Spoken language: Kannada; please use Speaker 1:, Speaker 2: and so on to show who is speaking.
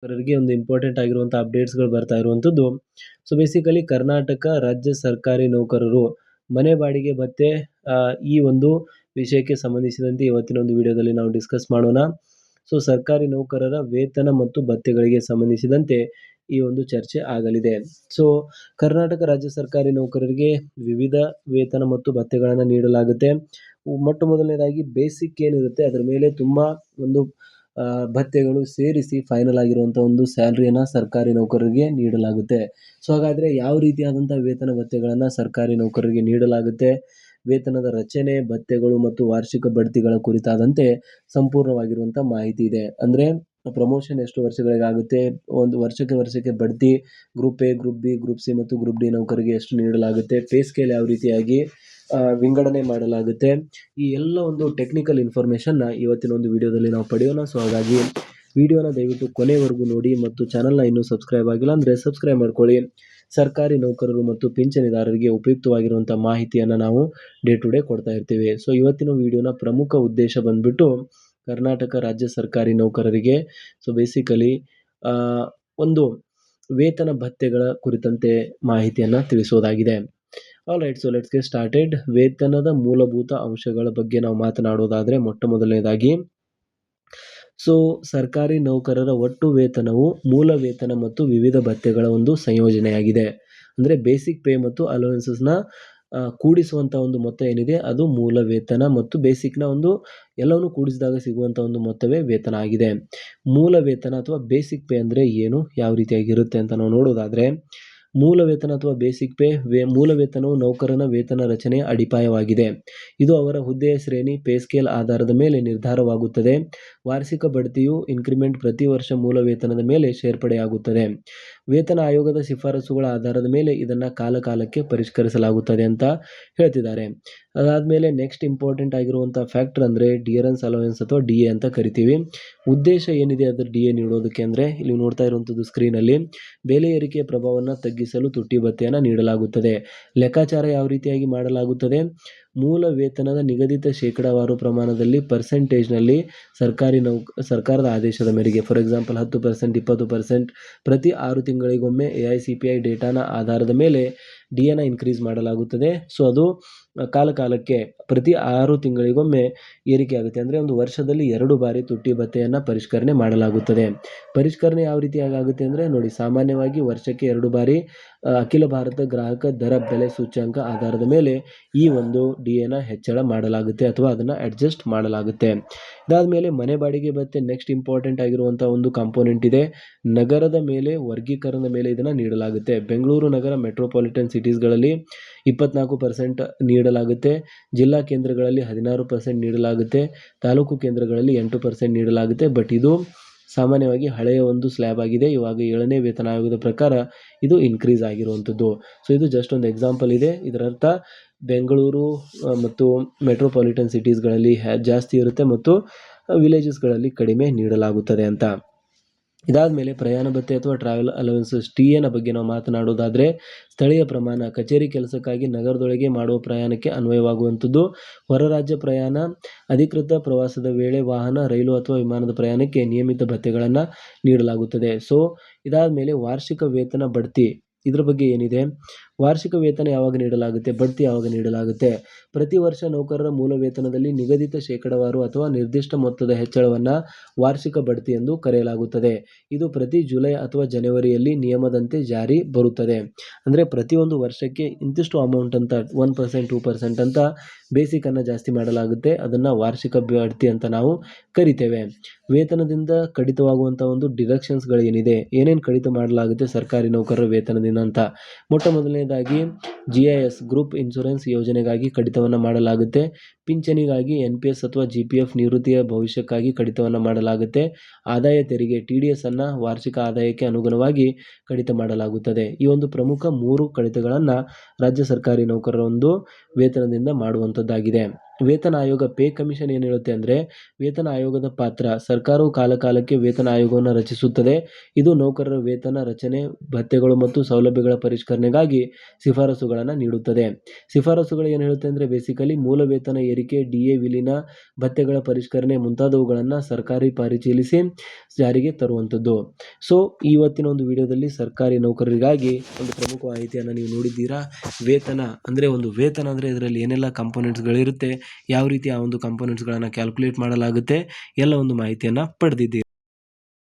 Speaker 1: ಅವರಿಗೆ ಒಂದು ಇಂಪಾರ್ಟೆಂಟ್ ಆಗಿರುವಂಥ ಅಪ್ಡೇಟ್ಸ್ಗಳು ಬರ್ತಾ ಇರುವಂಥದ್ದು. ಸೊ ಬೇಸಿಕಲಿ ಕರ್ನಾಟಕ ರಾಜ್ಯ ಸರ್ಕಾರಿ ನೌಕರರು ಮನೆ ಬಾಡಿಗೆ ಭತ್ಯೆ ಈ ಒಂದು ವಿಷಯಕ್ಕೆ ಸಂಬಂಧಿಸಿದಂತೆ ಇವತ್ತಿನ ಒಂದು ವಿಡಿಯೋದಲ್ಲಿ ನಾವು ಡಿಸ್ಕಸ್ ಮಾಡೋಣ. ಸೊ ಸರ್ಕಾರಿ ನೌಕರರ ವೇತನ ಮತ್ತು ಭತ್ಯೆಗಳಿಗೆ ಸಂಬಂಧಿಸಿದಂತೆ ಈ ಒಂದು ಚರ್ಚೆ ಆಗಲಿದೆ. ಸೊ ಕರ್ನಾಟಕ ರಾಜ್ಯ ಸರ್ಕಾರಿ ನೌಕರರಿಗೆ ವಿವಿಧ ವೇತನ ಮತ್ತು ಭತ್ಯೆಗಳನ್ನು ನೀಡಲಾಗುತ್ತೆ. ಮೊಟ್ಟ ಮೊದಲನೇದಾಗಿ ಬೇಸಿಕ್ ಏನಿರುತ್ತೆ ಅದರ ಮೇಲೆ ತುಂಬ ಒಂದು ಭತ್ಯೆಗಳು ಸೇರಿಸಿ ಫೈನಲ್ ಆಗಿರುವಂಥ ಒಂದು ಸ್ಯಾಲ್ರಿಯನ್ನು ಸರ್ಕಾರಿ ನೌಕರರಿಗೆ ನೀಡಲಾಗುತ್ತೆ. ಸೊ ಹಾಗಾದರೆ ಯಾವ ರೀತಿಯಾದಂಥ ವೇತನ ಭತ್ಯೆಗಳನ್ನು ಸರ್ಕಾರಿ ನೌಕರರಿಗೆ ನೀಡಲಾಗುತ್ತೆ, ವೇತನದ ರಚನೆ, ಭತ್ಯೆಗಳು ಮತ್ತು ವಾರ್ಷಿಕ ಬಡ್ತಿಗಳ ಕುರಿತಾದಂತೆ ಸಂಪೂರ್ಣವಾಗಿರುವಂಥ ಮಾಹಿತಿ ಇದೆ. ಅಂದರೆ ಪ್ರಮೋಷನ್ ಎಷ್ಟು ವರ್ಷಗಳಿಗಾಗುತ್ತೆ, ಒಂದು ವರ್ಷಕ್ಕೆ ಬಡ್ತಿ, group A, group B, group C ಮತ್ತು ಗ್ರೂಪ್ ಡಿ ನೌಕರಿಗೆ ಎಷ್ಟು ನೀಡಲಾಗುತ್ತೆ, ಪೇ ಸ್ಕೇಲ್ ಯಾವ ರೀತಿಯಾಗಿ ವಿಂಗಡಣೆ ಮಾಡಲಾಗುತ್ತೆ, ಈ ಎಲ್ಲ ಒಂದು ಟೆಕ್ನಿಕಲ್ ಇನ್ಫಾರ್ಮೇಷನ್ನ ಇವತ್ತಿನ ಒಂದು ವಿಡಿಯೋದಲ್ಲಿ ನಾವು ಪಡೆಯೋಣ. ಸೊ ಹಾಗಾಗಿ ವಿಡಿಯೋನ ದಯವಿಟ್ಟು ಕೊನೆವರೆಗೂ ನೋಡಿ ಮತ್ತು ಚಾನಲ್ನ ಇನ್ನೂ ಸಬ್ಸ್ಕ್ರೈಬ್ ಆಗಿಲ್ಲ ಅಂದರೆ ಸಬ್ಸ್ಕ್ರೈಬ್ ಮಾಡ್ಕೊಳ್ಳಿ. ಸರ್ಕಾರಿ ನೌಕರರು ಮತ್ತು ಪಿಂಚಣಿದಾರರಿಗೆ ಉಪಯುಕ್ತವಾಗಿರುವಂಥ ಮಾಹಿತಿಯನ್ನು ನಾವು ಡೇ ಟು ಡೇ ಕೊಡ್ತಾ ಇರ್ತೀವಿ. ಸೊ ಇವತ್ತಿನ ವಿಡಿಯೋನ ಪ್ರಮುಖ ಉದ್ದೇಶ ಬಂದ್ಬಿಟ್ಟು ಕರ್ನಾಟಕ ರಾಜ್ಯ ಸರ್ಕಾರಿ ನೌಕರರಿಗೆ ಸೊ ಬೇಸಿಕಲಿ ಒಂದು ವೇತನ ಭತ್ಯೆಗಳ ಕುರಿತಂತೆ ಮಾಹಿತಿಯನ್ನು ತಿಳಿಸೋದಾಗಿದೆ. All right, so let's get started. ವೇತನದ ಮೂಲಭೂತ ಅಂಶಗಳ ಬಗ್ಗೆ ನಾವು ಮಾತನಾಡೋದಾದರೆ ಮೊಟ್ಟ ಮೊದಲನೇದಾಗಿ ಸೊ ಸರ್ಕಾರಿ ನೌಕರರ ಒಟ್ಟು ವೇತನವು ಮೂಲ ವೇತನ ಮತ್ತು ವಿವಿಧ ಭತ್ಯೆಗಳ ಒಂದು ಸಂಯೋಜನೆಯಾಗಿದೆ. ಅಂದರೆ ಬೇಸಿಕ್ ಪೇ ಮತ್ತು ಅಲೋವೆನ್ಸಸ್ನ ಕೂಡಿಸುವಂಥ ಒಂದು ಮೊತ್ತ ಏನಿದೆ ಅದು ಮೂಲ ವೇತನ ಮತ್ತು ಬೇಸಿಕ್ನ ಒಂದು ಎಲ್ಲವನ್ನೂ ಕೂಡಿಸಿದಾಗ ಸಿಗುವಂಥ ಒಂದು ಮೊತ್ತವೇ ವೇತನ ಆಗಿದೆ. ಮೂಲ ವೇತನ ಅಥವಾ ಬೇಸಿಕ್ ಪೇ ಅಂದರೆ ಏನು, ಯಾವ ರೀತಿಯಾಗಿರುತ್ತೆ ಅಂತ ನಾವು ನೋಡೋದಾದರೆ, ಮೂಲ ವೇತನ ಅಥವಾ ಬೇಸಿಕ್ ಪೇ ಮೂಲ ವೇತನವು ನೌಕರನ ವೇತನ ರಚನೆಯ ಅಡಿಪಾಯವಾಗಿದೆ. ಇದು ಅವರ ಹುದ್ದೆಯ ಶ್ರೇಣಿ, ಪೇ ಸ್ಕೇಲ್ ಆಧಾರದ ಮೇಲೆ ನಿರ್ಧಾರವಾಗುತ್ತದೆ. ವಾರ್ಷಿಕ ಬಡ್ತಿಯು ಇನ್ಕ್ರಿಮೆಂಟ್ ಪ್ರತಿ ವರ್ಷ ಮೂಲ ವೇತನದ ಮೇಲೆ ಸೇರ್ಪಡೆಯಾಗುತ್ತದೆ. ವೇತನ ಆಯೋಗದ ಶಿಫಾರಸುಗಳ ಆಧಾರದ ಮೇಲೆ ಇದನ್ನು ಕಾಲಕಾಲಕ್ಕೆ ಪರಿಷ್ಕರಿಸಲಾಗುತ್ತದೆ ಅಂತ ಹೇಳ್ತಿದ್ದಾರೆ. ಅದಾದಮೇಲೆ ನೆಕ್ಸ್ಟ್ ಇಂಪಾರ್ಟೆಂಟ್ ಆಗಿರುವಂಥ ಫ್ಯಾಕ್ಟರ್ ಅಂದರೆ ಡಿಯರೆನ್ಸ್ ಅಲೋವೆನ್ಸ್ ಅಥವಾ ಡಿ ಎ ಅಂತ ಕರಿತೀವಿ. ಉದ್ದೇಶ ಏನಿದೆ ಅದರ ಡಿ ಎ ನೀಡೋದಕ್ಕೆ ಅಂದರೆ ಇಲ್ಲಿ ನೋಡ್ತಾ ಇರುವಂಥದ್ದು ಸ್ಕ್ರೀನಲ್ಲಿ ಬೆಲೆ ಏರಿಕೆಯ ಪ್ರಭಾವವನ್ನು ತಗ್ಗಿಸಲು ತುಟ್ಟಿ ಭತ್ಯೆಯನ್ನು ನೀಡಲಾಗುತ್ತದೆ. ಲೆಕ್ಕಾಚಾರ ಯಾವ ರೀತಿಯಾಗಿ ಮಾಡಲಾಗುತ್ತದೆ, ಮೂಲ ವೇತನದ ನಿಗದಿತ ಶೇಕಡಾವಾರು ಪ್ರಮಾಣದಲ್ಲಿ ಪರ್ಸೆಂಟೇಜ್ನಲ್ಲಿ ಸರ್ಕಾರದ ಆದೇಶದ ಮೇರೆಗೆ, ಫಾರ್ ಎಕ್ಸಾಂಪಲ್ 10%, 20% ಪ್ರತಿ 6 ತಿಂಗಳಿಗೊಮ್ಮೆ AICPI ಡೇಟಾನ ಆಧಾರದ ಮೇಲೆ ಡಿಯನ್ನು ಇನ್ಕ್ರೀಸ್ ಮಾಡಲಾಗುತ್ತದೆ. ಸೊ ಅದು ಕಾಲಕಾಲಕ್ಕೆ ಪ್ರತಿ 6 ತಿಂಗಳಿಗೊಮ್ಮೆ ಏರಿಕೆ ಆಗುತ್ತೆ. ಅಂದರೆ ಒಂದು ವರ್ಷದಲ್ಲಿ 2 ಬಾರಿ ತುಟ್ಟಿ ಭತ್ಯೆಯನ್ನು ಪರಿಷ್ಕರಣೆ ಮಾಡಲಾಗುತ್ತದೆ. ಪರಿಷ್ಕರಣೆ ಯಾವ ರೀತಿಯಾಗಿ ಆಗುತ್ತೆ ಅಂದರೆ ನೋಡಿ, ಸಾಮಾನ್ಯವಾಗಿ ವರ್ಷಕ್ಕೆ 2 ಬಾರಿ ಅಖಿಲ ಭಾರತ ಗ್ರಾಹಕ ದರ ಬೆಲೆ ಸೂಚ್ಯಂಕ ಆಧಾರದ ಮೇಲೆ ಈ ಒಂದು ಡಿಎನ ಹೆಚ್ಚಳ ಮಾಡಲಾಗುತ್ತೆ ಅಥವಾ ಅದನ್ನು ಅಡ್ಜಸ್ಟ್ ಮಾಡಲಾಗುತ್ತೆ. ಇದಾದಮೇಲೆ ಮನೆ ಬಾಡಿಗೆ ಭತ್ಯೆ ನೆಕ್ಸ್ಟ್ ಇಂಪಾರ್ಟೆಂಟ್ ಆಗಿರುವಂಥ ಒಂದು ಕಾಂಪೋನೆಂಟ್ ಇದೆ. ನಗರದ ಮೇಲೆ ವರ್ಗೀಕರಣದ ಮೇಲೆ ಇದನ್ನು ನೀಡಲಾಗುತ್ತೆ. ಬೆಂಗಳೂರು ನಗರ ಮೆಟ್ರೋಪಾಲಿಟನ್ ಸಿಟೀಸ್ಗಳಲ್ಲಿ 24% ನೀಡಲಾಗುತ್ತೆ. ಜಿಲ್ಲಾ ಕೇಂದ್ರಗಳಲ್ಲಿ 16% ನೀಡಲಾಗುತ್ತೆ. ತಾಲೂಕು ಕೇಂದ್ರಗಳಲ್ಲಿ 8% ನೀಡಲಾಗುತ್ತೆ. ಬಟ್ ಇದು ಸಾಮಾನ್ಯವಾಗಿ ಹಳೆಯ ಒಂದು ಸ್ಲ್ಯಾಬ್ ಆಗಿದೆ. ಇವಾಗ 7ನೇ ವೇತನ ಆಯೋಗದ ಪ್ರಕಾರ ಇದು ಇನ್ಕ್ರೀಸ್ ಆಗಿರುವಂಥದ್ದು. ಸೊ ಇದು ಜಸ್ಟ್ ಒಂದು ಎಕ್ಸಾಂಪಲ್ ಇದೆ. ಇದರರ್ಥ ಬೆಂಗಳೂರು ಮತ್ತು ಮೆಟ್ರೋಪಾಲಿಟನ್ ಸಿಟೀಸ್ಗಳಲ್ಲಿ ಜಾಸ್ತಿ ಇರುತ್ತೆ ಮತ್ತು ವಿಲೇಜಸ್ಗಳಲ್ಲಿ ಕಡಿಮೆ ನೀಡಲಾಗುತ್ತದೆ ಅಂತ. ಇದಾದಮೇಲೆ ಪ್ರಯಾಣ ಭತ್ಯೆ ಅಥವಾ ಟ್ರಾವೆಲ್ ಅಲವೆನ್ಸಸ್ TAನ ಬಗ್ಗೆ ನಾವು ಮಾತನಾಡೋದಾದರೆ, ಸ್ಥಳೀಯ ಪ್ರಮಾಣ ಕಚೇರಿ ಕೆಲಸಕ್ಕಾಗಿ ನಗರದೊಳಗೆ ಮಾಡುವ ಪ್ರಯಾಣಕ್ಕೆ ಅನ್ವಯವಾಗುವಂಥದ್ದು. ಹೊರ ರಾಜ್ಯ ಪ್ರಯಾಣ, ಅಧಿಕೃತ ಪ್ರವಾಸದ ವೇಳೆ ವಾಹನ, ರೈಲು ಅಥವಾ ವಿಮಾನದ ಪ್ರಯಾಣಕ್ಕೆ ನಿಯಮಿತ ಭತ್ಯೆಗಳನ್ನು ನೀಡಲಾಗುತ್ತದೆ. ಸೊ ಇದಾದಮೇಲೆ ವಾರ್ಷಿಕ ವೇತನ ಬಡ್ತಿ, ಇದರ ಬಗ್ಗೆ ಏನಿದೆ, ವಾರ್ಷಿಕ ವೇತನ ಯಾವಾಗ ನೀಡಲಾಗುತ್ತೆ, ಬಡ್ತಿ ಯಾವಾಗ ನೀಡಲಾಗುತ್ತೆ. ಪ್ರತಿ ವರ್ಷ ನೌಕರರ ಮೂಲ ವೇತನದಲ್ಲಿ ನಿಗದಿತ ಶೇಕಡಾವಾರು ಅಥವಾ ನಿರ್ದಿಷ್ಟ ಮೊತ್ತದ ಹೆಚ್ಚಳವನ್ನು ವಾರ್ಷಿಕ ಬಡ್ತಿ ಎಂದು ಕರೆಯಲಾಗುತ್ತದೆ. ಇದು ಪ್ರತಿ ಜುಲೈ ಅಥವಾ ಜನವರಿಯಲ್ಲಿ ನಿಯಮದಂತೆ ಜಾರಿ ಬರುತ್ತದೆ. ಅಂದರೆ ಪ್ರತಿಯೊಂದು ವರ್ಷಕ್ಕೆ ಇಂತಿಷ್ಟು ಅಮೌಂಟ್ ಅಂತ 1%, 2% ಅಂತ ಬೇಸಿಕನ್ನು ಜಾಸ್ತಿ ಮಾಡಲಾಗುತ್ತೆ. ಅದನ್ನು ವಾರ್ಷಿಕ ಬಡ್ತಿ ಅಂತ ನಾವು ಕರಿತೇವೆ. ವೇತನದಿಂದ ಕಡಿತವಾಗುವಂಥ ಒಂದು ಡಿಡಕ್ಷನ್ಸ್ಗಳು ಏನಿದೆ, ಏನೇನು ಕಡಿತ ಮಾಡಲಾಗುತ್ತೆ ಸರ್ಕಾರಿ ನೌಕರರ ವೇತನದಿಂದ ಅಂತ, ಮೊಟ್ಟ ಮೊದಲನೇದಾಗಿ GIS ಗ್ರೂಪ್ ಇನ್ಶೂರೆನ್ಸ್ ಯೋಜನೆಗಾಗಿ ಕಡಿತವನ್ನು ಮಾಡಲಾಗುತ್ತೆ. ಪಿಂಚಣಿಗಾಗಿ NPS ಅಥವಾ GPF ನಿವೃತ್ತಿಯ ಭವಿಷ್ಯಕ್ಕಾಗಿ ಕಡಿತವನ್ನು ಮಾಡಲಾಗುತ್ತೆ. ಆದಾಯ ತೆರಿಗೆ TDS ಅನ್ನು ವಾರ್ಷಿಕ ಆದಾಯಕ್ಕೆ ಅನುಗುಣವಾಗಿ ಕಡಿತ ಮಾಡಲಾಗುತ್ತದೆ. ಈ ಒಂದು ಪ್ರಮುಖ 3 ಕಡಿತಗಳನ್ನು ರಾಜ್ಯ ಸರ್ಕಾರಿ ನೌಕರರ ಒಂದು ವೇತನದಿಂದ ಮಾಡುವಂಥದ್ದಾಗಿದೆ. ವೇತನ ಆಯೋಗ ಪೇ ಕಮಿಷನ್ ಏನು ಹೇಳುತ್ತೆ ಅಂದರೆ, ವೇತನ ಆಯೋಗದ ಪಾತ್ರ ಸರ್ಕಾರವು ಕಾಲಕಾಲಕ್ಕೆ ವೇತನ ಆಯೋಗವನ್ನು ರಚಿಸುತ್ತದೆ. ಇದು ನೌಕರರ ವೇತನ ರಚನೆ, ಭತ್ಯೆಗಳು ಮತ್ತು ಸೌಲಭ್ಯಗಳ ಪರಿಷ್ಕರಣೆಗಾಗಿ ಶಿಫಾರಸುಗಳನ್ನು ನೀಡುತ್ತದೆ. ಶಿಫಾರಸುಗಳು ಏನು ಹೇಳುತ್ತೆ ಅಂದರೆ, ಬೇಸಿಕಲಿ ಮೂಲ ವೇತನ ಏರಿಕೆ, DA ವಿಲೀನ, ಭತ್ಯೆಗಳ ಪರಿಷ್ಕರಣೆ ಮುಂತಾದವುಗಳನ್ನು ಸರ್ಕಾರಿ ಪರಿಶೀಲಿಸಿ ಜಾರಿಗೆ ತರುವಂಥದ್ದು. ಸೊ ಇವತ್ತಿನ ಒಂದು ವಿಡಿಯೋದಲ್ಲಿ ಸರ್ಕಾರಿ ನೌಕರರಿಗಾಗಿ ಒಂದು ಪ್ರಮುಖ ಮಾಹಿತಿಯನ್ನು ನೀವು ನೋಡಿದ್ದೀರಾ. ವೇತನ ಅಂದರೆ ಇದರಲ್ಲಿ ಏನೆಲ್ಲ ಕಂಪೋನೆಂಟ್ಸ್ಗಳಿರುತ್ತೆ, ಯಾವ ರೀತಿ ಆ ಒಂದು ಕಂಪೋನೆಂಟ್ಸ್ಗಳನ್ನು ಕ್ಯಾಲ್ಕುಲೇಟ್ ಮಾಡಲಾಗುತ್ತೆ, ಎಲ್ಲ ಒಂದು ಮಾಹಿತಿಯನ್ನು ಪಡೆದಿದ್ದೀರಿ.